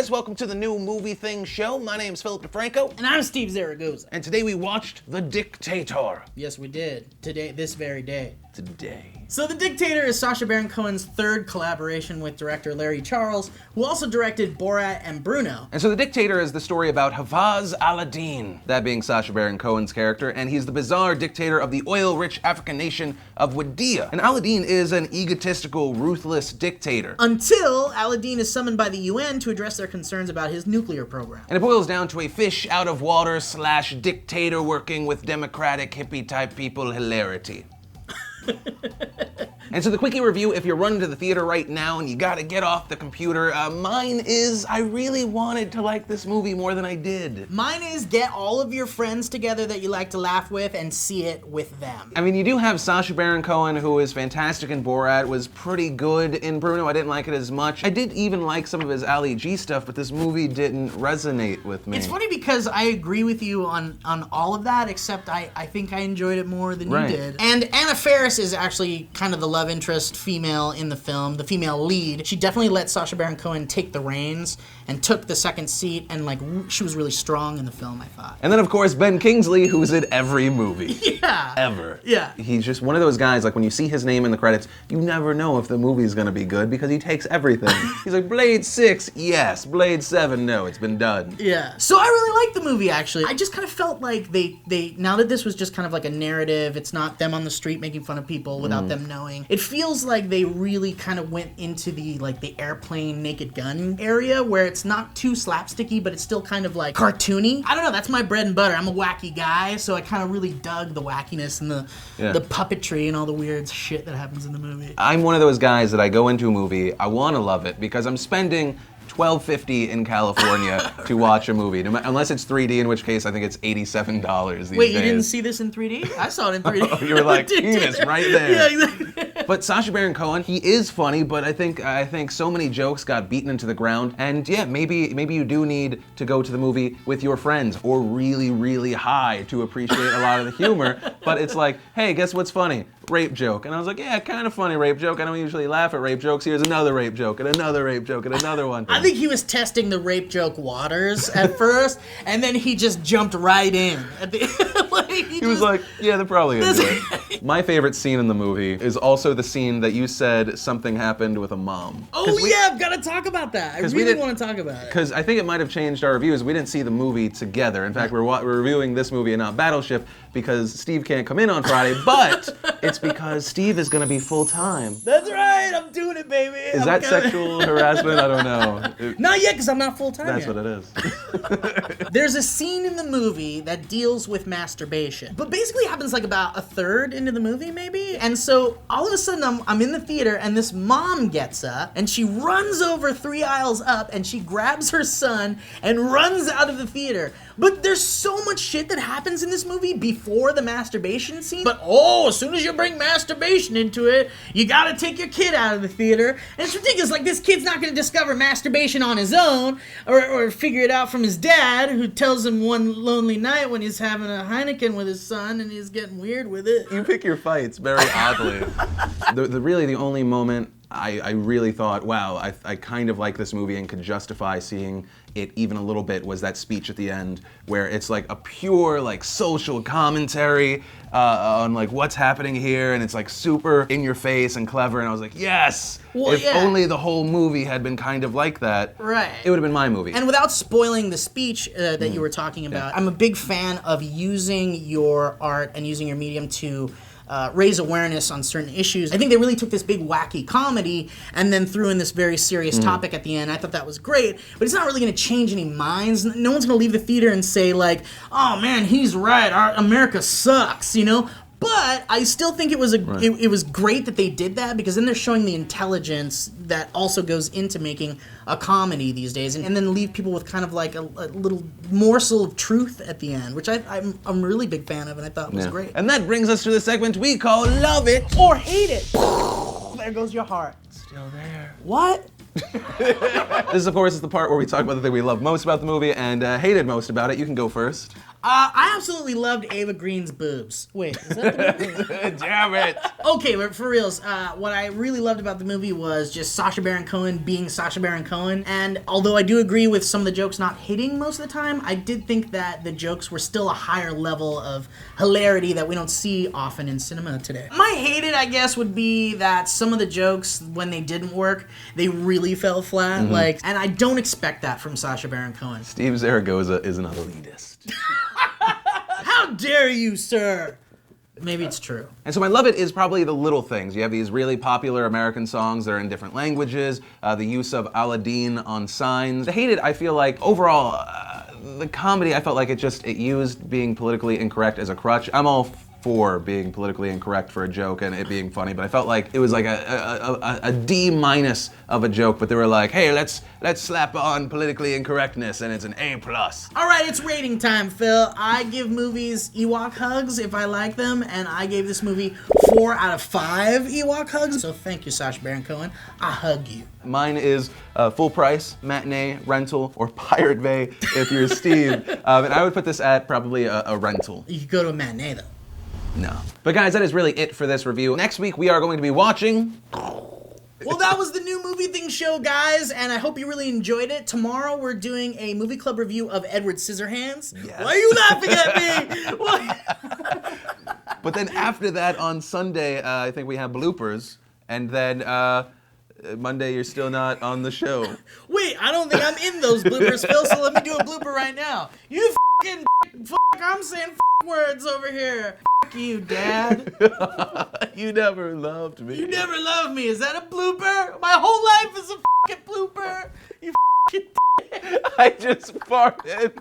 guys, welcome to the new Movie Thing show. My name's Philip DeFranco. And I'm Steve Zaragoza. And today we watched The Dictator. Yes, we did. Today, this very day. Today. So The Dictator is Sacha Baron Cohen's third collaboration with director Larry Charles, who also directed Borat and Bruno. And so The Dictator is the story about Hafez al-Assad, that being Sacha Baron Cohen's character, and he's the bizarre dictator of the oil-rich African nation of Wadiya. And Al-Assad is an egotistical, ruthless dictator. Until Al-Assad is summoned by the UN to address their concerns about his nuclear program. And it boils down to a fish-out-of-water / dictator working with democratic hippie-type people hilarity. And so the quickie review, if you're running to the theater right now and you gotta get off the computer, mine is, I really wanted to like this movie more than I did. Mine is get all of your friends together that you like to laugh with and see it with them. I mean, you do have Sacha Baron Cohen, who is fantastic in Borat, was pretty good in Bruno. I didn't like it as much. I did even like some of his Ali G stuff, but this movie didn't resonate with me. It's funny because I agree with you on all of that, except I think I enjoyed it more than you did. And Anna Faris is actually kind of the love interest female in the film, the female lead. She definitely let Sacha Baron Cohen take the reins and took the second seat, and like she was really strong in the film, I thought. And then of course Ben Kingsley, who's in every movie. Yeah. Ever. Yeah. He's just one of those guys, like when you see his name in the credits, you never know if the movie's gonna be good because he takes everything. He's like, Blade 6, yes. Blade 7, no, it's been done. Yeah. So I really liked the movie, actually. I just kind of felt like they now that this was just kind of like a narrative, it's not them on the street making fun of people without them knowing. It feels like they really kind of went into the airplane Naked Gun area where it's not too slapsticky, but it's still kind of like cartoony. I don't know, that's my bread and butter. I'm a wacky guy, so I kind of really dug the wackiness and the puppetry and all the weird shit that happens in the movie. I'm one of those guys that I go into a movie, I want to love it because I'm spending $12.50 in California to watch a movie, unless it's 3D, in which case I think it's $87 these days. Wait, you didn't see this in 3D? I saw it in 3D. You were like, penis right there. Yeah, exactly. But Sacha Baron Cohen, he is funny, but I think so many jokes got beaten into the ground. And yeah, maybe you do need to go to the movie with your friends or really, really high to appreciate a lot of the humor. But it's like, hey, guess what's funny? Rape joke. And I was like, yeah, kind of funny rape joke. I don't usually laugh at rape jokes. Here's another rape joke and another rape joke and another one. I think he was testing the rape joke waters at first, and then he just jumped right in. At the, he was like, yeah, they're probably into it. My favorite scene in the movie is also the scene that you said something happened with a mom. Oh yeah, I've got to talk about that. I really want to talk about it. Because I think it might have changed our reviews. We didn't see the movie together. In fact, we're reviewing this movie and not Battleship because Steve can't come in on Friday, but it's because Steve is going to be full-time. That's right, I'm doing it, baby. Is that sexual harassment? I don't know. Not yet, because I'm not full-time That's yet. what it is. There's a scene in the movie that deals with masturbation, but basically happens like about a third into the movie, maybe. And so all of a sudden I'm in the theater and this mom gets up and she runs over 3 aisles up and she grabs her son and runs out of the theater. But there's so much shit that happens in this movie before the masturbation scene. But as soon as you bring masturbation into it, you gotta take your kid out of the theater. And it's ridiculous, like this kid's not gonna discover masturbation on his own or figure it out from his dad, who tells him one lonely night when he's having a Heineken with his son and he's getting weird with it. You pick your fights very oddly. The only moment I really thought, wow, I kind of like this movie and could justify seeing it even a little bit was that speech at the end where it's like a pure like social commentary on like what's happening here, and it's like super in your face and clever, and I was like, yes! Well, if only the whole movie had been kind of like that, right, it would have been my movie. And without spoiling the speech that you were talking about, I'm a big fan of using your art and using your medium to raise awareness on certain issues. I think they really took this big wacky comedy and then threw in this very serious topic at the end. I thought that was great, but it's not really going to change any minds. No one's going to leave the theater and say like, oh man, he's right, America sucks, you know? But I still think it was it was great that they did that, because then they're showing the intelligence that also goes into making a comedy these days, and then leave people with kind of like a little morsel of truth at the end, which I'm a really big fan of, and I thought was great. And that brings us to the segment we call Love It or Hate It. There goes your heart. Still there. What? This, of course, is the part where we talk about the thing we love most about the movie and hated most about it. You can go first. I absolutely loved Ava Green's boobs. Wait, is that the movie? Damn it. Okay, but for reals, what I really loved about the movie was just Sacha Baron Cohen being Sacha Baron Cohen. And although I do agree with some of the jokes not hitting most of the time, I did think that the jokes were still a higher level of hilarity that we don't see often in cinema today. My hated, I guess, would be that some of the jokes, when they didn't work, they really fell flat. And I don't expect that from Sacha Baron Cohen. Steve Zaragoza is an elitist. How dare you, sir? Maybe it's true. And so my love it is probably the little things. You have these really popular American songs that are in different languages, the use of Aladdin on signs. The hate it, I feel like, overall, the comedy, I felt like it used being politically incorrect as a crutch. I'm all for being politically incorrect for a joke and it being funny, but I felt like it was like a D- of a joke, but they were like, hey, let's slap on politically incorrectness, and it's an A+. All right, it's rating time, Phil. I give movies Ewok hugs if I like them, and I gave this movie 4 out of 5 Ewok hugs. So thank you, Sacha Baron Cohen. I hug you. Mine is full price, matinee, rental, or Pirate Bay if you're Steve. And I would put this at probably a rental. You could go to a matinee, though. No. But guys, that is really it for this review. Next week, we are going to be watching... Well, that was the new Movie Thing show, guys, and I hope you really enjoyed it. Tomorrow, we're doing a movie club review of Edward Scissorhands. Yes. Why are you laughing at me? But then after that, on Sunday, I think we have bloopers, and then Monday, you're still not on the show. Wait, I don't think I'm in those bloopers, Phil, so let me do a blooper right now. You f***ing I'm saying words over here. You, Dad. You never loved me. You never loved me. Is that a blooper? My whole life is a fucking blooper. You fucking I just farted.